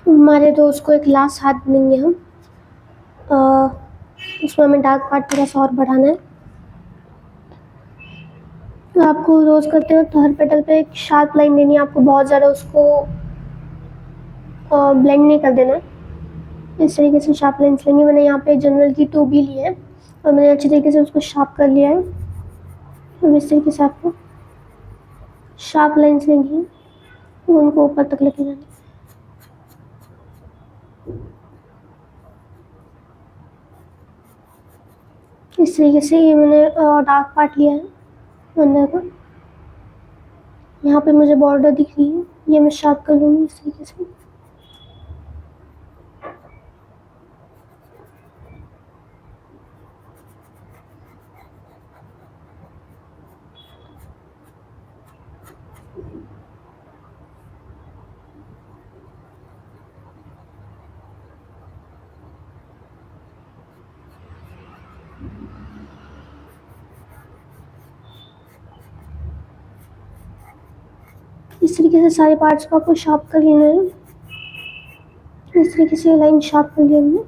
हमारे दोस्त को एक लास्ट हाथ देंगे हम। उसमें हमें डार्क पार्ट थोड़ा सा और बढ़ाना है। तो आपको रोज करते वक्त हर पेटल पे एक शार्प लाइन देनी है। आपको बहुत ज़्यादा उसको ब्लेंड नहीं कर देना है। इस तरीके से शार्प लाइन्स लेंगे। मैंने यहाँ पे जनरल की 2B ली है और मैंने अच्छी तरीके से उसको शार्प कर लिया है। तो इस तरीके से आपको शार्प लाइन्स लेंगी, उनको ऊपर तक लेके जानी। इस तरीके से ये मैंने डार्क पार्ट लिया है अंदर का। यहाँ पे मुझे बॉर्डर दिख रही है, ये मैं शार्प कर लूँगी इस तरीके से। इस तरीके से सारे पार्ट्स को आपको शार्प कर लेना है। इस तरीके से लाइन शार्प कर लिया हमने।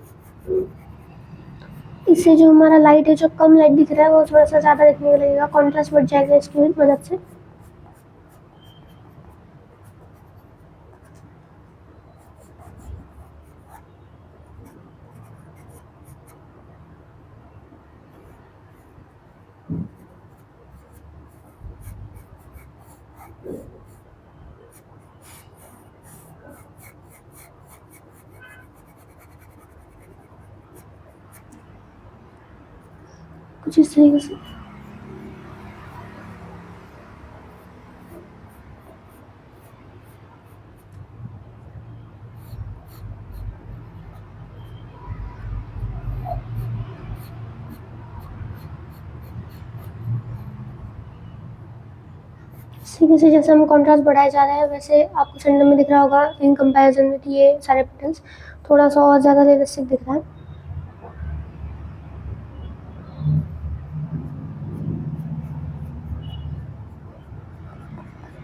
इससे जो हमारा लाइट है, जो कम लाइट दिख रहा है, वो थोड़ा सा ज़्यादा दिखने लगेगा, कॉन्ट्रास्ट बढ़ जाएगा इसकी मदद से। कुछ इस तरीके से। इस तरीके से जैसे हम कॉन्ट्रास्ट बढ़ाए जा रहे हैं, वैसे आपको सेंटर में दिख रहा होगा इन कंपैरिजन विथ ये सारे पैटर्न्स थोड़ा सा और ज़्यादा रियलिस्टिक दिख रहा है।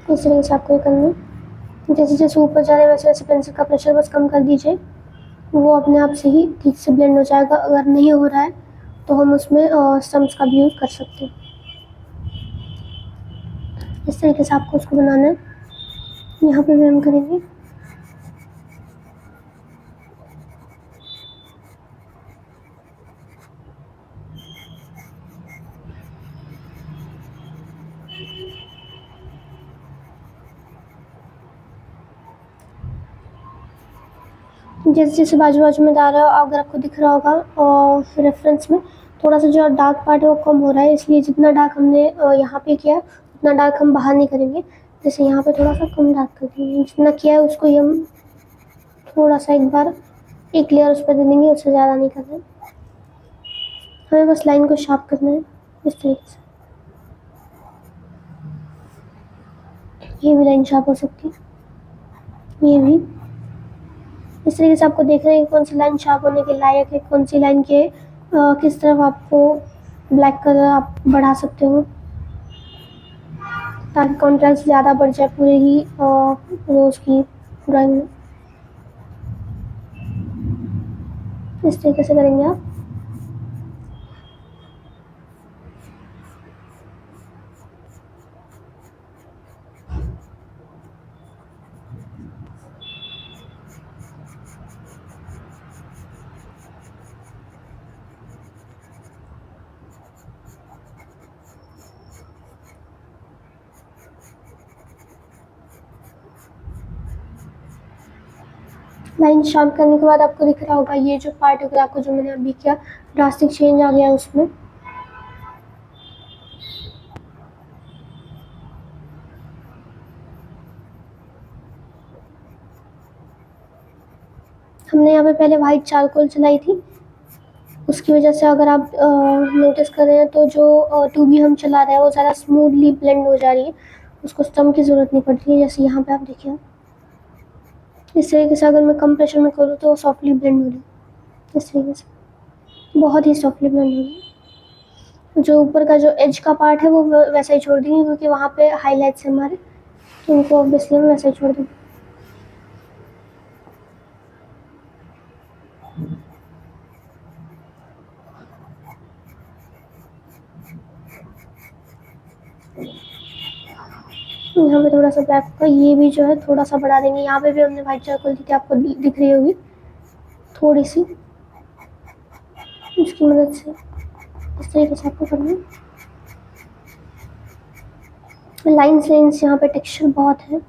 इस तरीके से आपको ये करना है। जैसे जैसे ऊपर जा रहे हैं वैसे वैसे पेंसिल का प्रेशर बस कम कर दीजिए, वो अपने आप से ही ठीक से ब्लेंड हो जाएगा। अगर नहीं हो रहा है तो हम उसमें स्टम्प्स का भी यूज़ कर सकते हैं। इस तरीके से आपको उसको बनाना है। यहाँ पे भी हम करेंगे। जैसे जैसे बाजू बाजू में जा रहा है, अगर आपको दिख रहा होगा और रेफरेंस में थोड़ा सा जो डार्क पार्ट है वो कम हो रहा है, इसलिए जितना डार्क हमने यहाँ पे किया उतना डार्क हम बाहर नहीं करेंगे। जैसे यहाँ पे थोड़ा सा कम डार्क कर देंगे, जितना किया है उसको ही हम थोड़ा सा एक बार एक लेयर उस पर दे देंगे, उससे ज़्यादा नहीं करना है। हमें बस लाइन को शार्प करना है इस तरीके से। ये भी लाइन शार्प हो सकती है, ये भी। इस तरीके से आपको देख रहे हैं कौन सी लाइन शार्प होने के लायक है, कौन सी लाइन के किस तरफ आपको ब्लैक कलर आप बढ़ा सकते हो ताकि कॉन्ट्रास्ट ज़्यादा बढ़ जाए पूरे ही रोज़ की ड्राइंग में। इस तरीके से करेंगे आप। लाइन शार्प करने के बाद आपको दिख रहा होगा ये जो पार्ट होगा आपको, जो मैंने अभी किया ड्रास्टिक चेंज आ गया उसमें। हमने यहाँ पे पहले वाइट चारकोल चलाई थी, उसकी वजह से अगर आप नोटिस कर रहे हैं तो जो 2B हम चला रहे हैं वो ज़्यादा स्मूथली ब्लेंड हो जा रही है, उसको स्टम्प की ज़रूरत नहीं पड़ती है। जैसे यहाँ पे आप देखिए, इस तरीके से अगर मैं कम प्रेशर में करूँ तो सॉफ्टली ब्लेंड हो रही है। इस तरीके से बहुत ही सॉफ्टली ब्लेंड हो रही है। जो ऊपर का जो एज का पार्ट है वो वैसा ही छोड़ देंगे, क्योंकि वहाँ पे हाईलाइट्स है हमारे, तो उनको ऑब्वियसली हम वैसा ही छोड़ देंगे। यहाँ पे थोड़ा सा ब्लैक का ये भी जो है थोड़ा सा बढ़ा देंगे। यहाँ पे भी हमने वाइट चारकोल दी थी, आपको दिख रही होगी थोड़ी सी, इसकी मदद से इस तरीके से आपको करना है। लाइन्स यहाँ पे टेक्सचर बहुत है।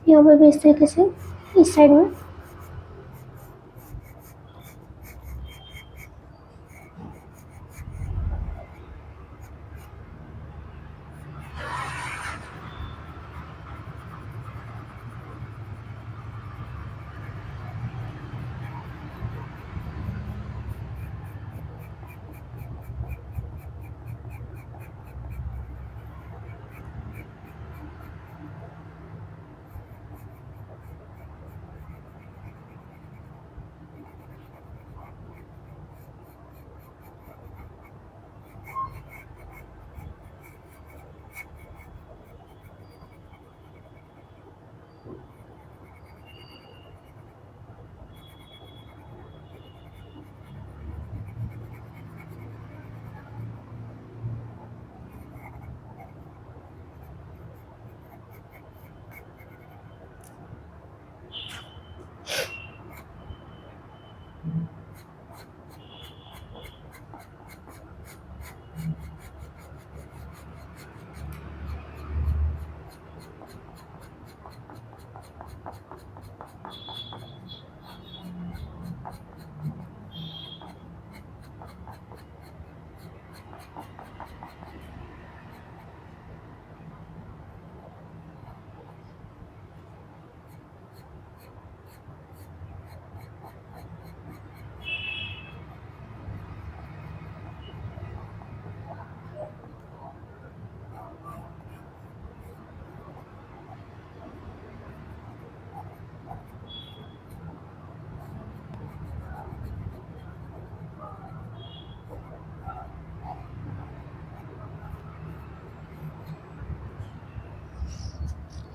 यहाँ पर भी इस तरीके से इस साइड में।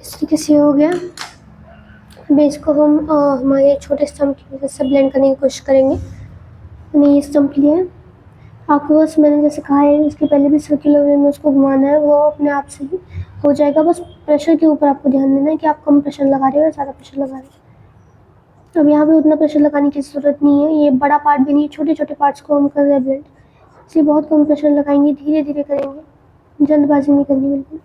इस तरीके से हो गया। बेस को हम हमारे छोटे स्टम्प की मदद से ब्लेंड करने की कोशिश करेंगे। मैंने ये स्टम्प लिया है, आपको बस मैंने जैसे कहा है इसके पहले भी सर्कुलर वे में उसको घुमाना है, वो अपने आप से ही हो जाएगा। बस प्रेशर के ऊपर आपको ध्यान देना है कि आप कम प्रेशर लगा रहे हो या ज़्यादा प्रेशर लगा रहे हो। अब यहाँ पे उतना प्रेशर लगाने की ज़रूरत नहीं है, ये बड़ा पार्ट भी नहीं है, छोटे छोटे पार्ट्स को हम कर रहे हैं ब्लेंड, इसलिए बहुत कम प्रेशर लगाएंगे, धीरे धीरे करेंगे, जल्दबाजी नहीं करनी बिल्कुल।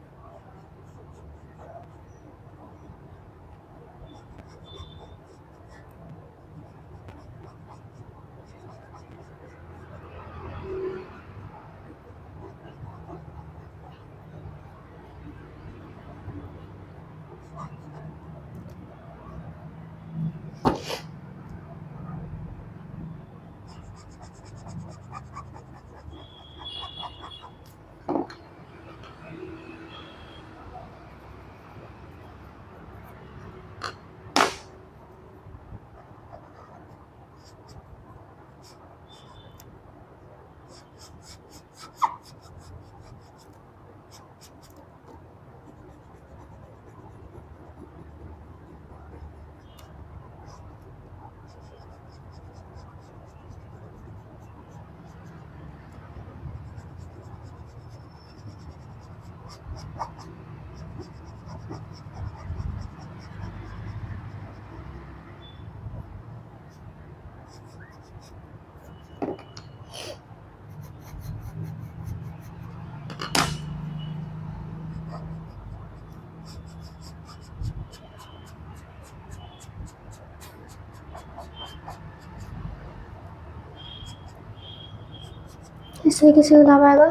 इस तरीके से गुलाब आएगा।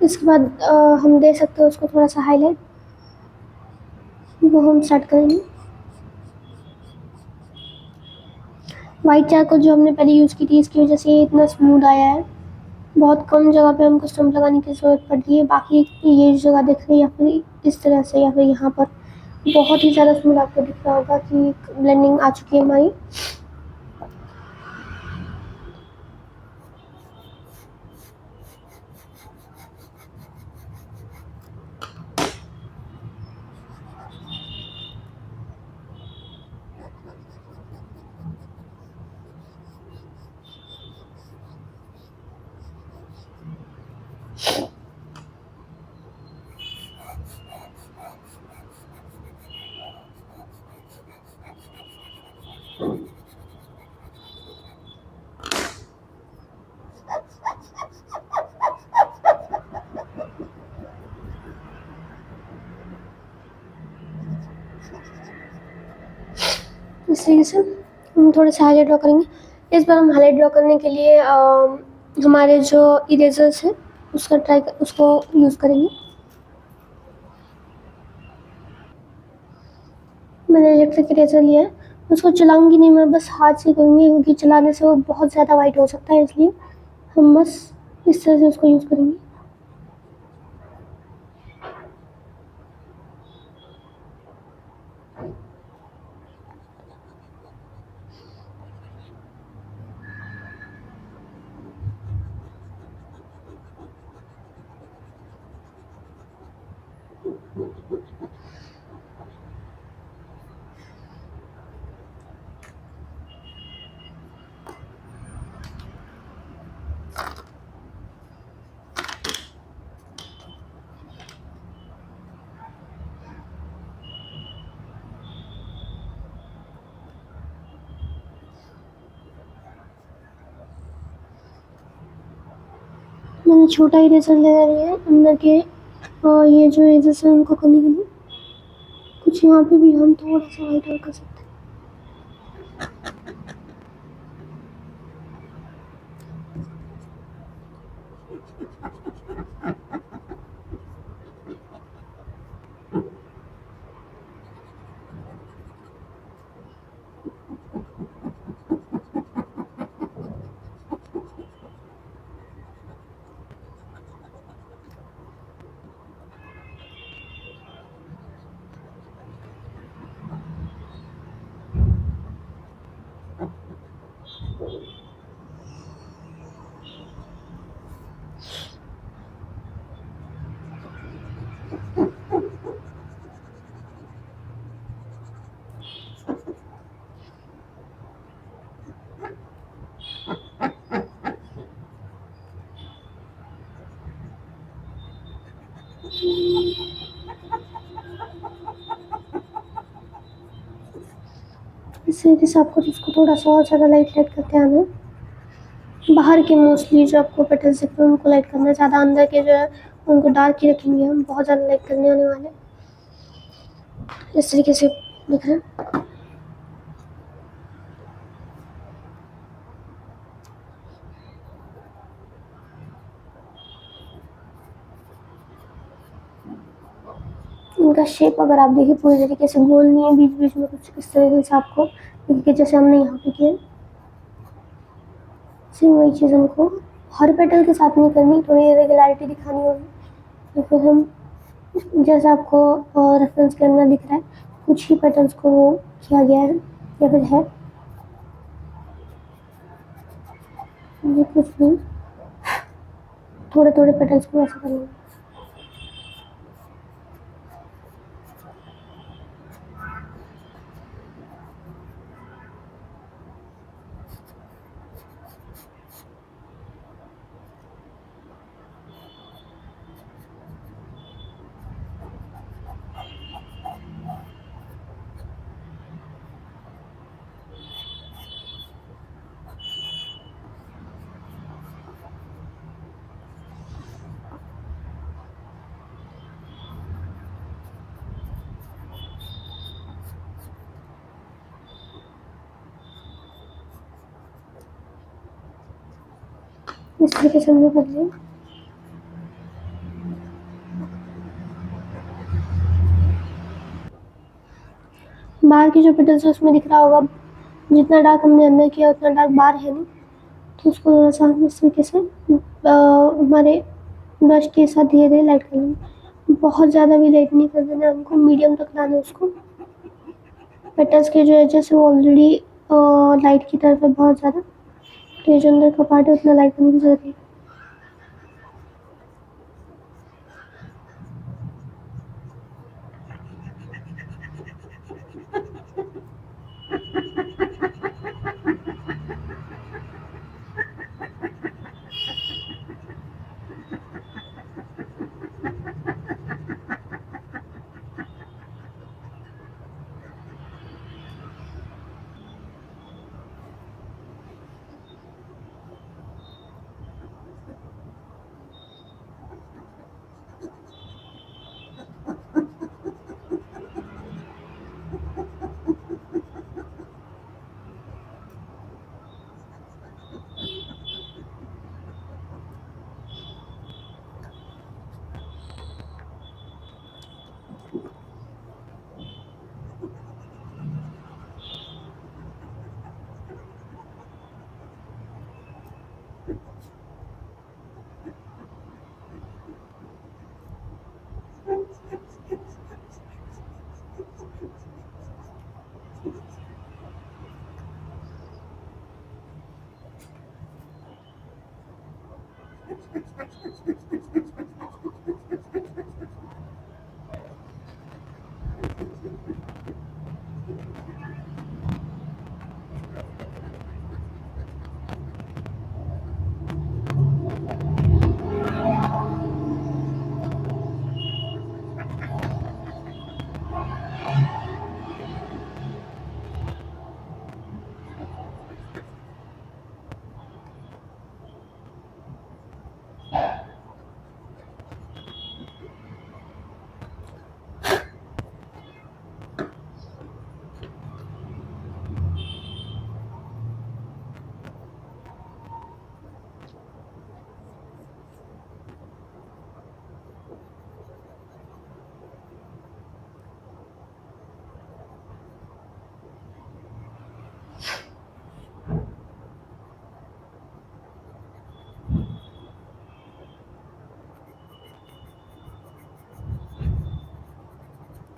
इसके बाद हम दे सकते हैं उसको थोड़ा सा हाईलाइट, वो हम स्टार्ट करेंगे। वाइट चारकोल जो हमने पहले यूज़ की थी इसकी वजह से ये इतना स्मूथ आया है। बहुत कम जगह पे हमको स्टम्प लगाने की ज़रूरत पड़ती है, बाकी ये जगह दिख रही है या फिर इस तरह से या फिर यहाँ पर बहुत ही ज़्यादा स्मूथ आपको दिख रहा होगा कि ब्लेंडिंग आ चुकी है हमारी। इस तरीके से हम थोड़े से हाईलाइट ड्रॉ करेंगे। इस बार हम हाईलाइट ड्रॉ करने के लिए हमारे जो इरेजर्स है उसको यूज़ करेंगे। मैंने इलेक्ट्रिक इरेजर लिया है, उसको चलाऊंगी नहीं, मैं बस हाथ से करूँगी क्योंकि चलाने से वो बहुत ज़्यादा वाइट हो सकता है, इसलिए हम बस इस तरह से उसको यूज़ करेंगे। मैंने छोटा इरेजर ले लिया है अंदर के ये जो एजेस हैं उनको करने के लिए। कुछ यहाँ पे भी हम थोड़ा सा वाइट और कर सकते हैं। इस तरीके से आपको इसको थोड़ा सा और ज़्यादा लाइट करते आना है। बाहर के मोस्टली जो आपको पेटल्स दिख रहे हैं उनको लाइट करना है, ज़्यादा अंदर के जो है उनको डार्क ही रखेंगे हम, बहुत ज़्यादा लाइट करने आने वाले। इस तरीके से दिख रहे हैं। इनका शेप अगर आप देखिए पूरी तरीके से गोल नहीं है, बीच बीच में कुछ इस तरीके से आपको देखिए जैसे हमने यहाँ पे किया। सेम वही चीज़ हमको हर पेटल के साथ नहीं करनी, थोड़ी इरेगुलरिटी दिखानी होगी। तो फिर हम जैसा आपको रेफरेंस के अंदर दिख रहा है कुछ ही पेटल्स को वो किया गया है या फिर है, ये कुछ नहीं, थोड़े थोड़े पेटल्स को ऐसा करना है। इस तरीके से हमने कर लिया। बाहर की जो पेटल्स है उसमें दिख रहा होगा जितना डार्क हमने अंदर किया उतना डार्क बाहर है नहीं, कि उसको थोड़ा-सा हम इस तरीके से हमारे ब्रश के साथ धीरे-धीरे लाइट कर लेंगे। बहुत ज़्यादा भी लाइट नहीं कर देना हमको, मीडियम तक लाना है उसको। पेटल्स के जो एजेस है वो ऑलरेडी लाइट की तरफ है बहुत ज़्यादा, तो ये जो अंदर का पार्ट है उतना लाइट करने की ज़रूरत नहीं।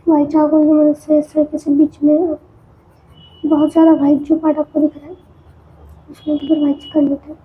व्हाइट चारकोल की मदद से इस तरीके से बीच में बहुत ज़्यादा व्हाइट जो पार्ट आपको दिख रहा है उसमें तो फिर व्हाइट कर लेते हैं।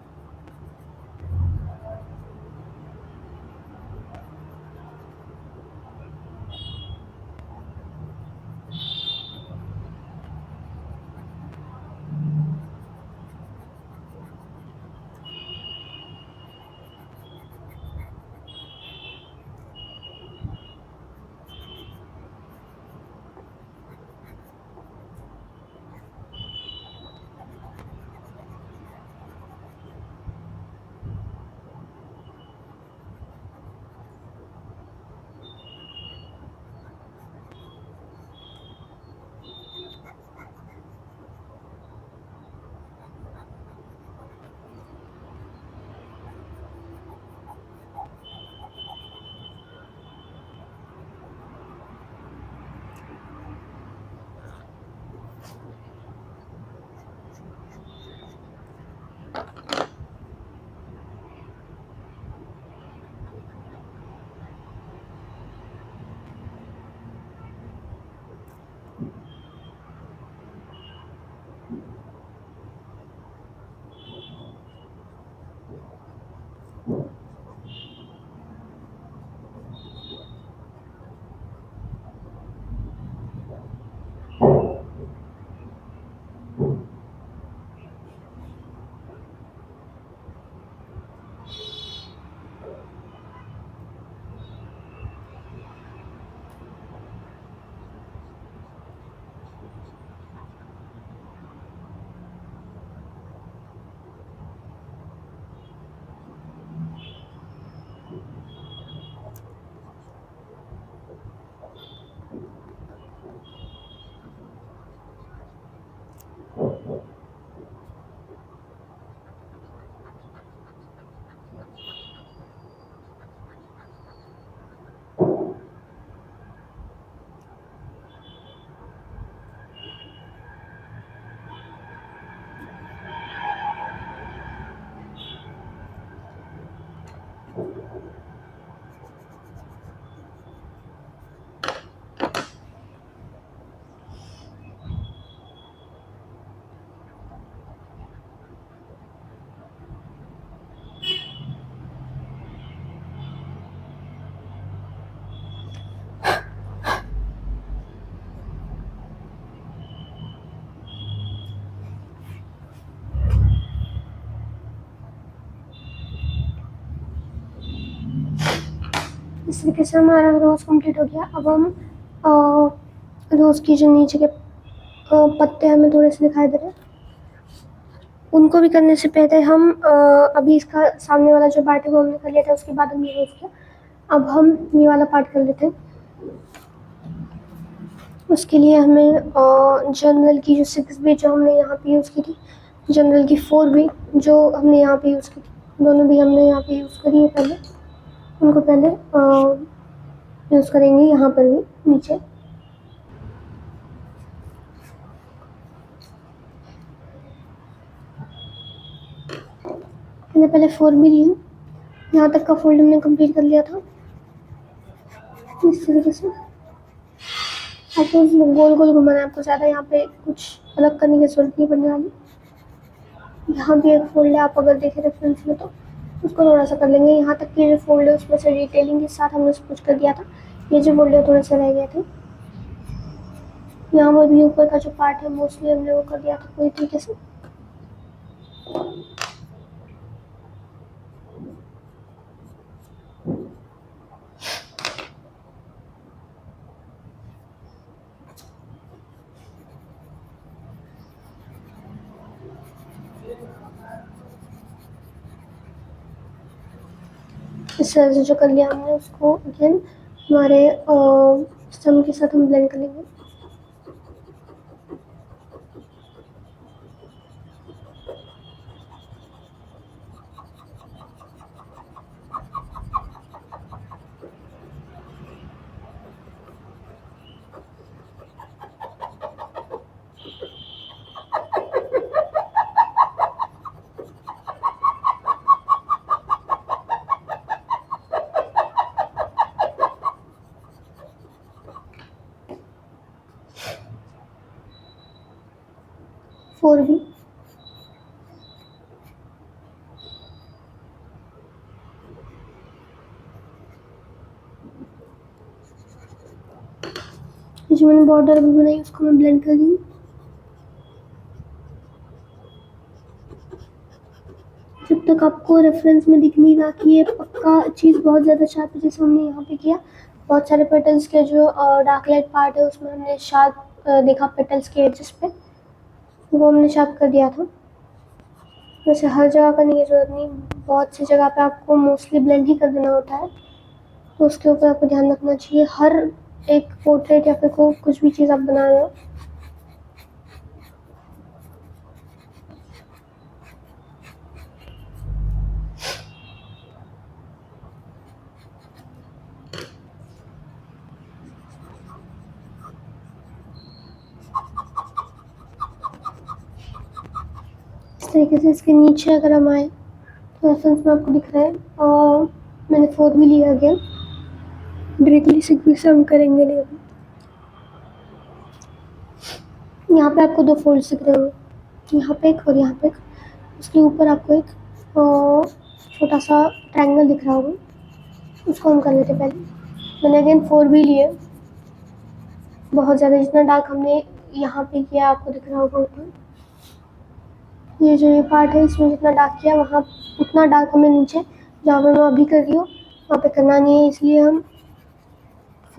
इस तरीके से हमारा रोज़ कंप्लीट हो गया। अब हम रोज़ की जो नीचे के पत्ते हमें थोड़े से दिखाई दे रहे हैं, उनको भी करने से पहले हम अभी इसका सामने वाला जो पार्ट है वो हमने कर लिया था, उसके बाद हमने रोज़ किया। अब हम ये वाला पार्ट कर लेते हैं। उसके लिए हमें जनरल की जो 6B जो हमने यहाँ पे यूज़ की थी, जनरल की 4B जो हमने यहाँ पे यूज़ की थी, दोनों भी हमने यहाँ पे यूज़ करी है पहले। उनको पहले यूज़ करेंगे यहाँ पर भी नीचे। मैंने पहले 4B ली है, यहाँ तक का फोल्ड हमने कंप्लीट कर लिया था इस तरीके से। आपको गोल गोल घुमाना है, आपको ज़्यादा यहाँ पे कुछ अलग करने की जरूरत नहीं पड़ने वाली। यहाँ भी एक फोल्ड है, आप अगर देखें रेफरेंस में तो उसको थोड़ा सा कर लेंगे। यहाँ तक की जो फोल्ड है उसमें से डिटेलिंग के साथ हमने कुछ कर दिया था, ये जो फोल्ड है थोड़े से रह गए थे। यहाँ पर भी ऊपर का जो पार्ट है मोस्टली हमने वो कर दिया था पूरी तरीके से। इस तरह से जो कर लिया हमने उसको अगेन हमारे स्टम के साथ हम ब्लेंड कर लेंगे। फोर भी जो मैंने बॉर्डर भी बनाई उसको मैं ब्लेंड कर रही हूँ। जब तक आपको रेफरेंस में दिख नहीं रहा कि ये पक्का चीज़ बहुत ज़्यादा शार्प है, जैसे हमने यहाँ पे किया, बहुत सारे पेटल्स के जो डार्क लाइट पार्ट है उसमें हमने शार्प देखा पेटल्स के एजेस पे, वो हमने शार्प कर दिया था। वैसे हर जगह करने की ज़रूरत नहीं, बहुत सी जगह पे आपको मोस्टली ब्लेंड ही कर देना होता है, तो उसके ऊपर आपको ध्यान रखना चाहिए। हर एक पोर्ट्रेट या फिर कुछ भी चीज़ आप बना रहे हो इस तरीके से। इसके नीचे अगर हम आए तो रेफरेंस में आपको दिख रहा है और मैंने 4B लिया गया, डायरेक्टली 6B से हम करेंगे नहीं। अभी यहाँ पे आपको दो फोल्ड्स दिख रहे होंगे, यहाँ पे एक और यहाँ पे एक। उसके ऊपर आपको एक छोटा सा ट्रायंगल दिख रहा होगा, उसको हम कर लेते पहले। मैंने अगेन 4B लिए, बहुत ज़्यादा जितना डार्क हमने यहाँ पे किया आपको दिख रहा होगा ऊपर। ये जो ये पार्ट है इसमें जितना डार्क किया वहाँ उतना डार्क हमें नीचे जहाँ पर मैं अभी कर रही हूँ वहाँ पे करना नहीं है, इसलिए हम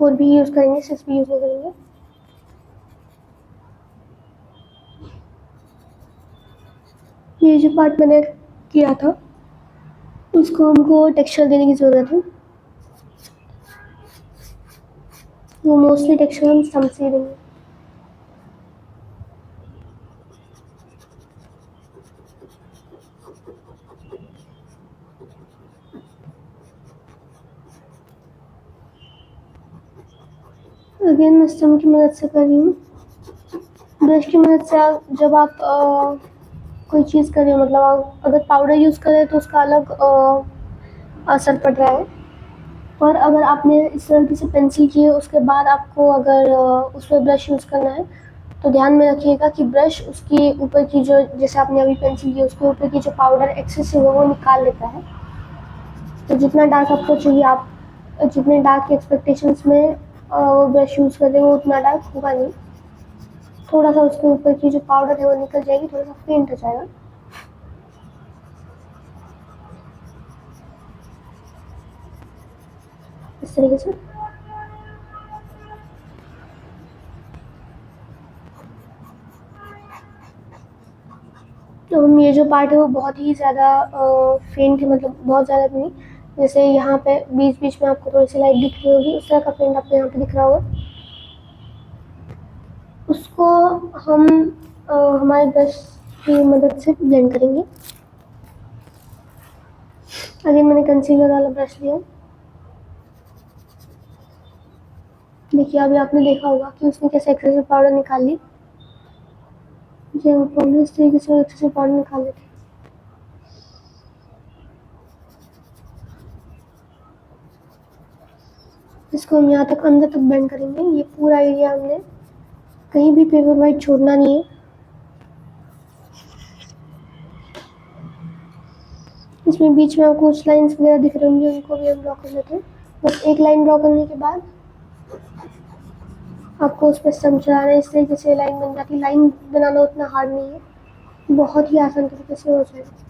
4B यूज़ करेंगे, 6B यूज़ नहीं करेंगे। ये जो पार्ट मैंने किया था उसको हमको टेक्सचर देने की ज़रूरत है, वो मोस्टली टेक्सचर हम स्टम्प से देंगे। अगेन मैं स्टम्प की मदद से कर रही हूँ। ब्रश की मदद से जब आप कोई चीज़ करें, मतलब आप अगर पाउडर यूज़ करें तो उसका अलग असर पड़ रहा है, और अगर आपने इस तरीके से पेंसिल की है उसके बाद आपको अगर उस पर ब्रश यूज़ करना है तो ध्यान में रखिएगा कि ब्रश उसके ऊपर की जो, जैसे आपने अभी पेंसिल की उसके ऊपर की जो पाउडर एक्सेसिव है वो निकाल लेता है। तो जितना डार्क आपको चाहिए, आप जितने डार्क के एक्सपेक्टेशंस में वो ब्रश यूज़ कर रहे हो उतना डार्क होगा नहीं, थोड़ा सा उसके ऊपर की जो पाउडर है वो निकल जाएगी, थोड़ा सा फेंट हो जाएगा। इस तरीके से। तो हम ये जो पार्ट है वो बहुत ही ज़्यादा फेंट है, मतलब बहुत ज़्यादा नहीं। जैसे यहाँ पे बीच बीच में आपको थोड़ी सी लाइट दिख रही होगी, उस तरह का फेंट आपको यहाँ पे दिख रहा होगा। उसको हम हमारे ब्रश की मदद से ब्लेंड करेंगे। अभी मैंने कंसीलर वाला ब्रश लिया। देखिए अभी आपने देखा होगा कि उसने कैसे एक्सेसिव पाउडर निकाल ली। ये पाउडर इस तरीके से एक्सेसिव पाउडर निकाल लेते हैं। इसको हम यहाँ तक अंदर तक ब्लेंड करेंगे। ये पूरा एरिया हमने कहीं भी पेपर वाइट छोड़ना नहीं है। इसमें बीच में आपको कुछ लाइंस वगैरह दिख रही होंगी, उनको भी हम ड्रॉ कर लेते हैं। बस एक लाइन ड्रॉ करने के बाद आपको उस पर स्टम्प चलाना है। इस तरीके से लाइन बन जाती है। लाइन बनाना उतना हार्ड नहीं है, बहुत ही आसान तरीके से हो जाएगा।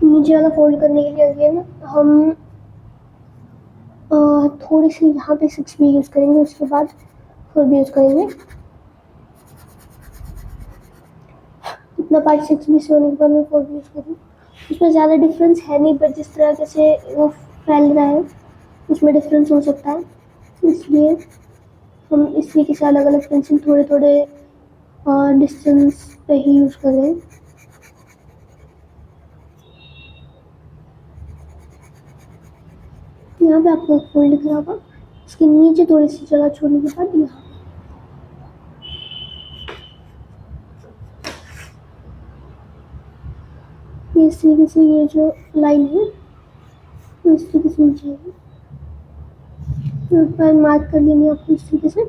नीचे वाला फोल्ड करने के लिए अगेन हम थोड़ी सी यहाँ पे 6 भी यूज़ करेंगे, उसके बाद 4 भी यूज़ करेंगे। इतना पार्ट 6 भी से होने के बाद मैं 4 भी यूज़ करूँगी। उसमें ज़्यादा डिफरेंस है नहीं, बट जिस तरह से वो फैल रहा है उसमें डिफरेंस हो सकता है, इसलिए हम इस तरीके से अलग अलग पेंसिल थोड़े थोड़े डिस्टेंस पे ही यूज़ कर रहे हैं। यहाँ पे आपको एक फोल्ड दिख रहा होगा, इसके नीचे थोड़ी सी जगह छोड़ने के बाद यहाँ इस तरीके से ये जो लाइन है वो इस तरीके से नीचे आएगी। पर मार्क कर लेनी है आपको इस तरीके से।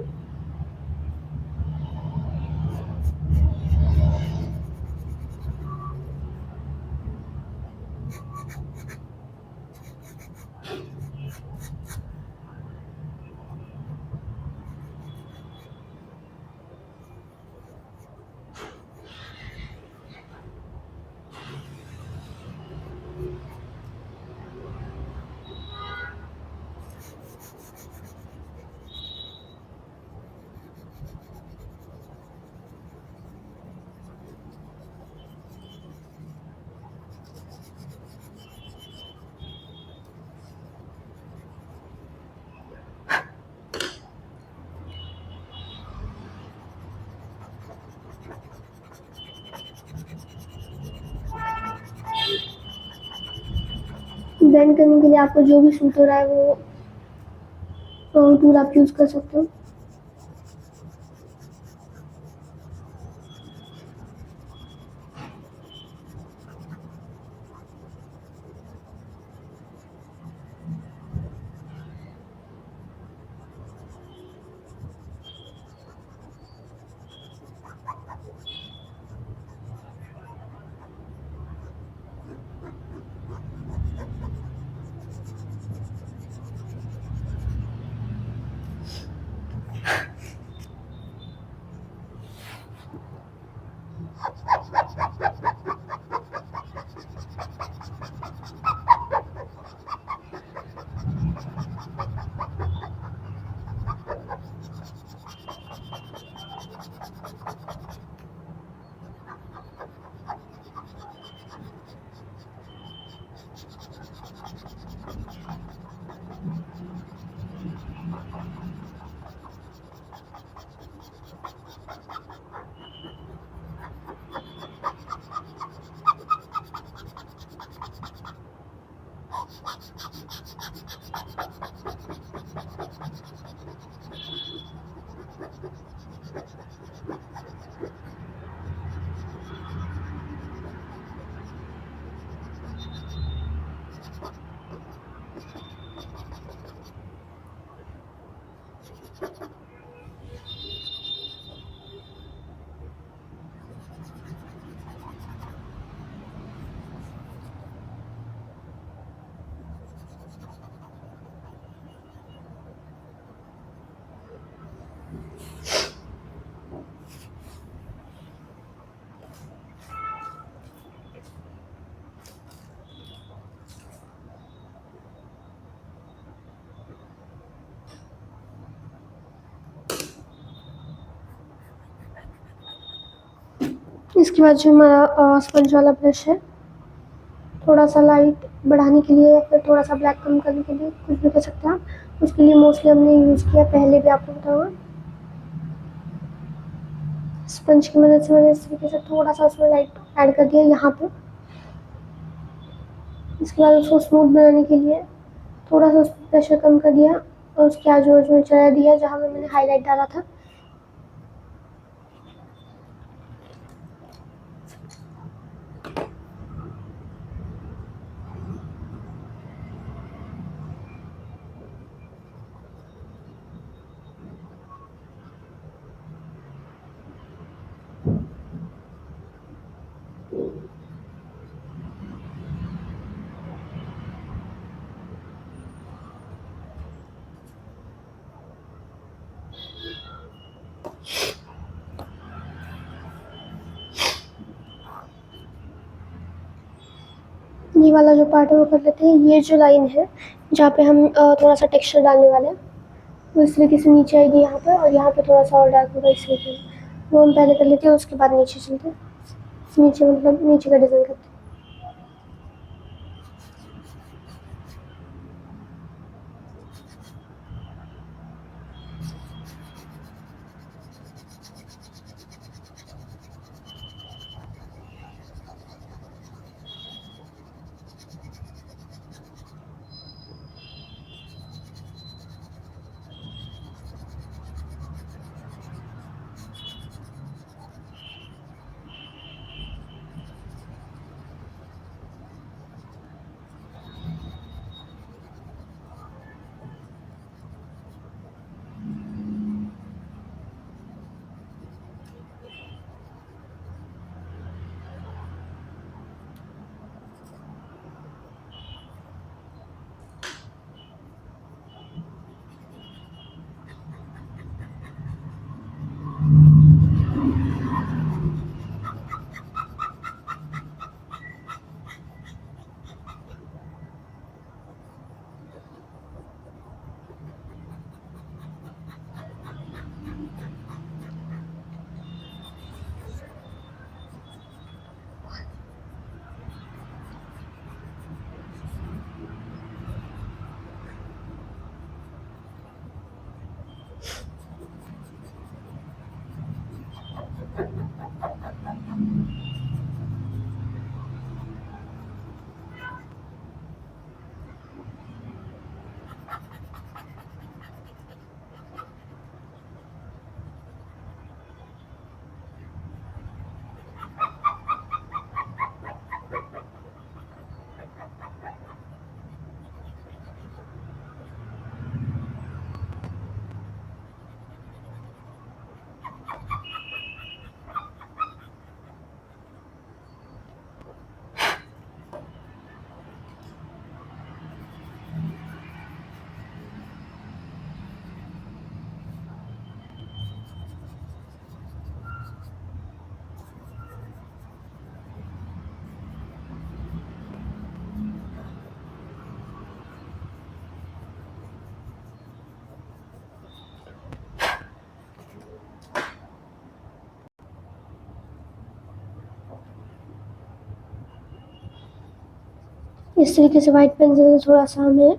ब्लेंड करने के लिए आपको जो भी सूट हो रहा है वो टूल आप यूज़ कर सकते हो। इसके बाद जो हमारा स्पंज वाला ब्रश है, थोड़ा सा लाइट बढ़ाने के लिए या फिर थोड़ा सा ब्लैक कम करने के लिए कुछ भी कर सकते हैं आप। उसके लिए मोस्टली हमने यूज़ किया, पहले भी आपको बताऊँगा, स्पंज की मदद से मैंने इस तरीके से थोड़ा सा उसमें लाइट ऐड कर दिया यहाँ पे। इसके बाद उसको स्मूथ बनाने के लिए थोड़ा सा उस पर प्रेशर कम कर दिया और उसके आजू बाजू में चढ़ा दिया जहाँ पे मैंने हाईलाइट डाला था। ये वाला जो पार्ट है वो कर लेते हैं। ये जो लाइन है जहाँ पे हम थोड़ा सा टेक्सचर डालने वाले हैं, वो इस तरीके से नीचे आएगी यहाँ पर, और यहाँ पे थोड़ा सा और डार्क होगा इस तरीके से। वो हम पहले कर लेते हैं, उसके बाद नीचे चलते हैं। नीचे मतलब नीचे का डिज़ाइन करते हैं। इस तरीके से वाइट पेंसिल से थोड़ा सा हमें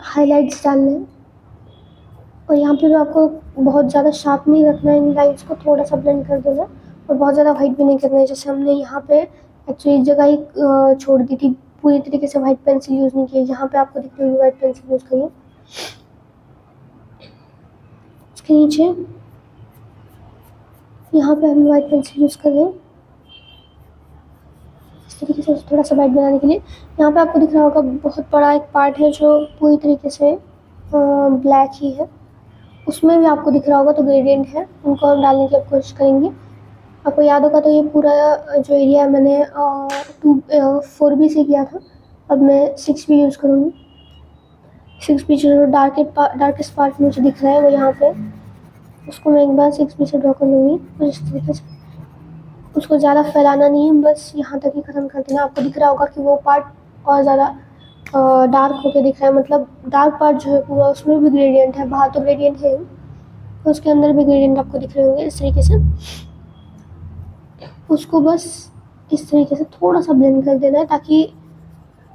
हाइलाइट्स डालने हैं। और यहाँ पे भी आपको बहुत ज़्यादा शार्प नहीं रखना है, इन लाइन्स को थोड़ा सा ब्लेंड कर देना है और बहुत ज़्यादा वाइट भी नहीं करना है। जैसे हमने यहाँ पे एक्चुअली एक जगह ही छोड़ दी थी, पूरी तरीके से वाइट पेंसिल यूज़ नहीं की। यहाँ पे आपको दिख रही होगी वाइट पेंसिल यूज़ करिए। उसके नीचे यहाँ पे हम वाइट पेंसिल यूज़ कर रहे हैं इस तरीके से थोड़ा सा वाइट बनाने के लिए। यहाँ पे आपको दिख रहा होगा बहुत बड़ा एक पार्ट है जो पूरी तरीके से ब्लैक ही है, उसमें भी आपको दिख रहा होगा तो ग्रेडियंट है, उनको हम डालने की कोशिश करेंगे। आपको याद होगा तो ये पूरा जो एरिया मैंने 4B से किया था, अब मैं 6B यूज़ करूँगी। 6B जो डार्केस्ट पार्ट मुझे दिख रहा है वो यहाँ पे, उसको मैं एक बार 6B से ड्रॉ कर लूँगी कुछ इस तरीके से। उसको ज़्यादा फैलाना नहीं है, बस यहाँ तक ही ख़त्म कर देना। आपको दिख रहा होगा कि वो पार्ट और ज़्यादा डार्क होके दिख रहा है, मतलब डार्क पार्ट जो है पूरा उसमें भी ग्रेडियंट है, बाहर तो ग्रेडियंट है तो उसके अंदर भी ग्रेडियंट आपको दिख रहे होंगे इस तरीके से। उसको बस इस तरीके से थोड़ा सा ब्लेंड कर देना है ताकि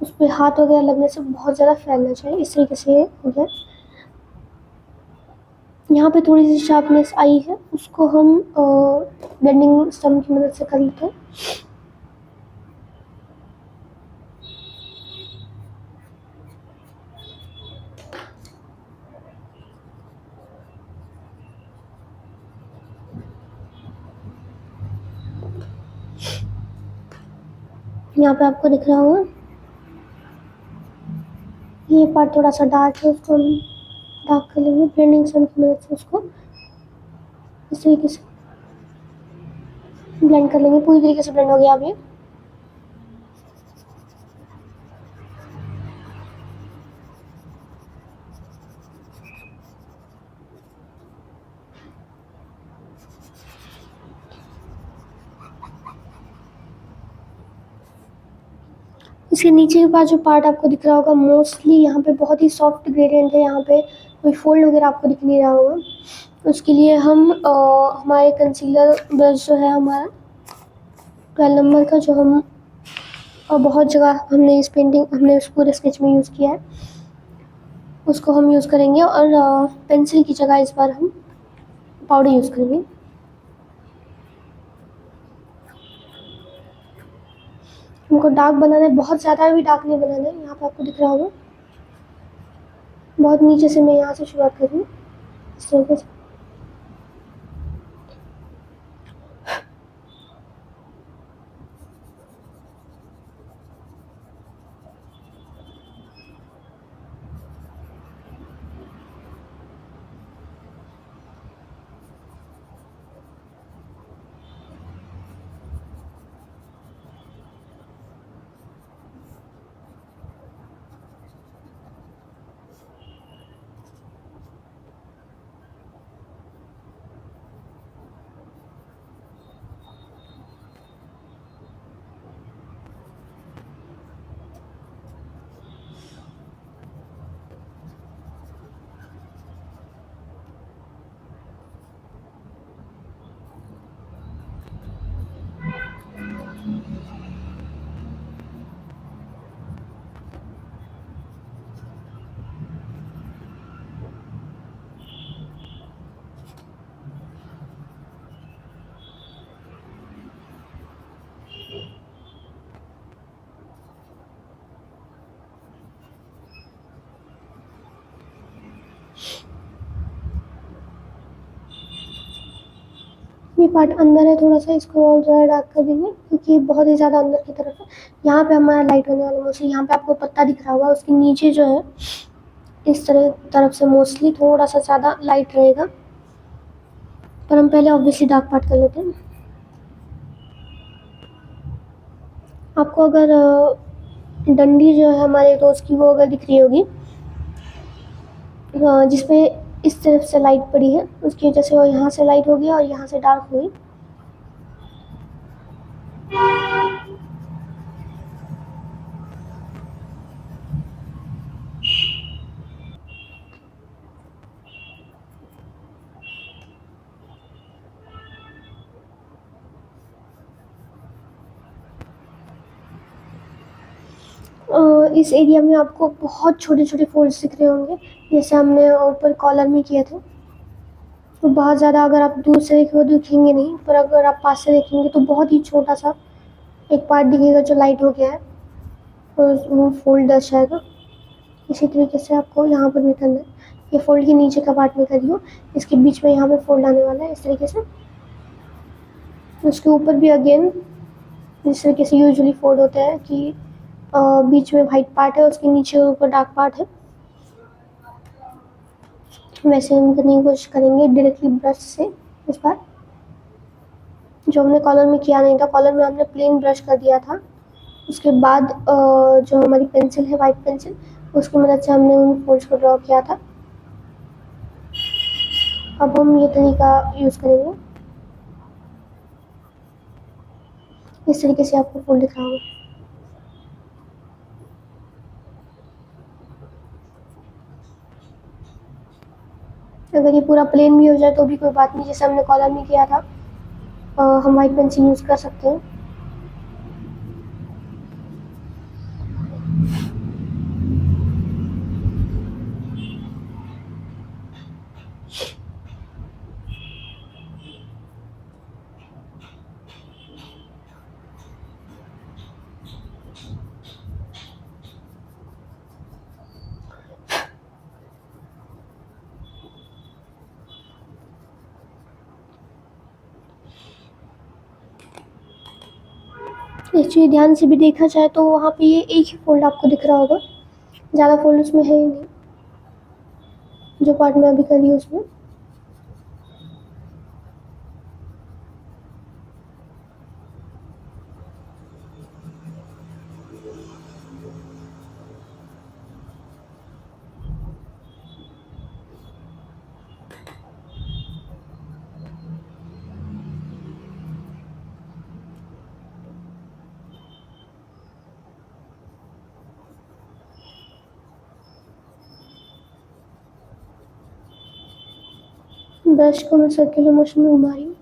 उस पर हाथ वगैरह लगने से बहुत ज़्यादा फैलना चाहिए। इस तरीके से हो गया। यहाँ पे थोड़ी सी शार्पनेस आई है, उसको हम ब्लेंडिंग स्टम की मदद से कर लेते हैं। यहाँ पे आपको दिख रहा होगा ये पार्ट थोड़ा सा डार्क है, उसको हम डार्क कर लेंगे ब्लेंडिंग स्टम की मदद से। उसको इस तरीके से ब्लेंड कर लेंगे, पूरी तरीके से ब्लेंड हो गया अब ये। इसके नीचे के पास जो पार्ट आपको दिख रहा होगा मोस्टली यहाँ पे बहुत ही सॉफ्ट ग्रेडियंट है, यहाँ पे कोई फोल्ड वगैरह आपको दिख नहीं रहा होगा। उसके लिए हम हमारे कंसीलर ब्रश जो है हमारा 12 नंबर का, जो हम बहुत जगह हमने उस पूरे स्केच में यूज़ किया है, उसको हम यूज़ करेंगे और पेंसिल की जगह इस बार हम पाउडर यूज़ करेंगे। हमको डार्क बनाना है, बहुत ज़्यादा भी डार्क नहीं बनाना है। यहाँ पे आपको दिख रहा होगा बहुत नीचे से मैं यहाँ से शुरुआत कर रही हूँ इस तरीके से। ये पार्ट अंदर है थोड़ा सा, इसको और ज़्यादा डार्क कर देंगे क्योंकि बहुत ही ज़्यादा अंदर की तरफ है। यहाँ पे हमारा लाइट होने वाला मोस्टली, यहाँ पे आपको पत्ता दिख रहा होगा, उसके नीचे जो है इस तरफ से मोस्टली थोड़ा सा ज़्यादा लाइट रहेगा, पर हम पहले ऑब्वियसली डार्क पार्ट कर लेते हैं। आपको अगर डंडी जो है हमारे दोस्त की वो अगर दिख रही होगी जिसपे इस तरफ से लाइट पड़ी है, उसकी वजह से वो यहाँ से लाइट होगी और यहाँ से डार्क हुई। इस एरिया में आपको बहुत छोटे-छोटे फोल्ड्स दिख रहे होंगे, जैसे हमने ऊपर कॉलर में किए थे। तो बहुत ज़्यादा अगर आप दूर से देखेंगे तो दिखेंगे नहीं, पर अगर आप पास से देखेंगे तो बहुत ही छोटा-सा एक पार्ट दिखेगा जो लाइट हो गया है और वो फोल्ड दर्शाएगा। इसी तरीके से आपको यहाँ पर भी करना है। ये फोल्ड के नीचे का पार्ट में करियो, इसके बीच में यहाँ पे फोल्ड आने वाला है इस तरीके से। उसके ऊपर भी अगेन जिस तरीके से यूजुअली फोल्ड होता है कि बीच में वाइट पार्ट है, उसके नीचे और ऊपर डार्क पार्ट है, वैसे हम करने की कोशिश करेंगे डायरेक्टली ब्रश से। इस बार जो हमने कॉलर में किया नहीं था, कॉलर में हमने प्लेन ब्रश कर दिया था। उसके बाद जो हमारी पेंसिल है वाइट पेंसिल, उसकी मदद से हमने उन फोल्ड्स को ड्रॉ किया था। अब हम ये तरीका यूज़ करेंगे। इस तरीके से आपको फोल्ड दिख रहा होगा। अगर ये पूरा प्लेन भी हो जाए तो भी कोई बात नहीं, जैसे हमने कॉलर में किया था, हम वाइट पेंसिल यूज़ कर सकते हैं। एक्चुअली ध्यान से भी देखा जाए तो वहाँ पे ये एक ही फोल्ड आपको दिख रहा होगा, ज़्यादा फोल्ड उसमें है ही नहीं, जो पार्ट मैं अभी करी उसमें। ब्रश को मैं सर्कुलर मोशन में घुमा रही हूँ।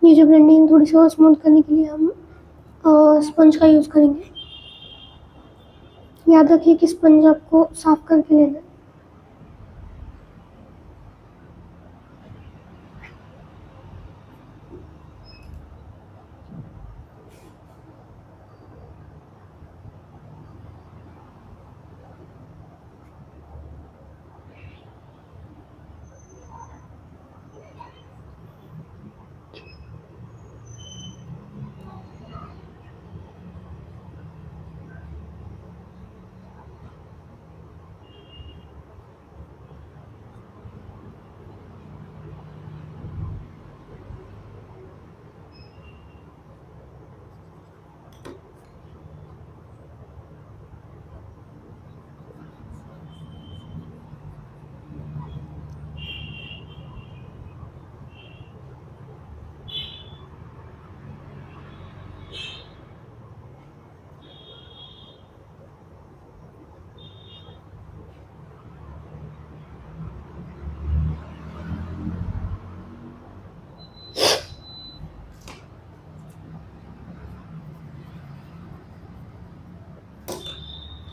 ये जो ब्लेंडिंग थोड़ी सी और स्मूथ करने के लिए हम स्पंज का यूज़ करेंगे। याद रखिए कि स्पंज आपको साफ करके लेना है।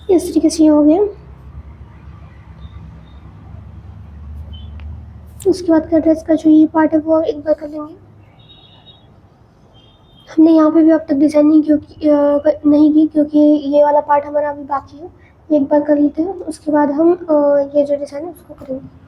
इस तरीके से ये हो गया। उसके बाद का ड्रेस का जो ये पार्ट है वो एक बार कर लेंगे। हमने यहाँ पे भी अब तक डिजाइनिंग नहीं की, क्योंकि ये वाला पार्ट हमारा अभी बाकी है। एक बार कर लेते हैं, उसके बाद हम ये जो डिज़ाइन है उसको करेंगे।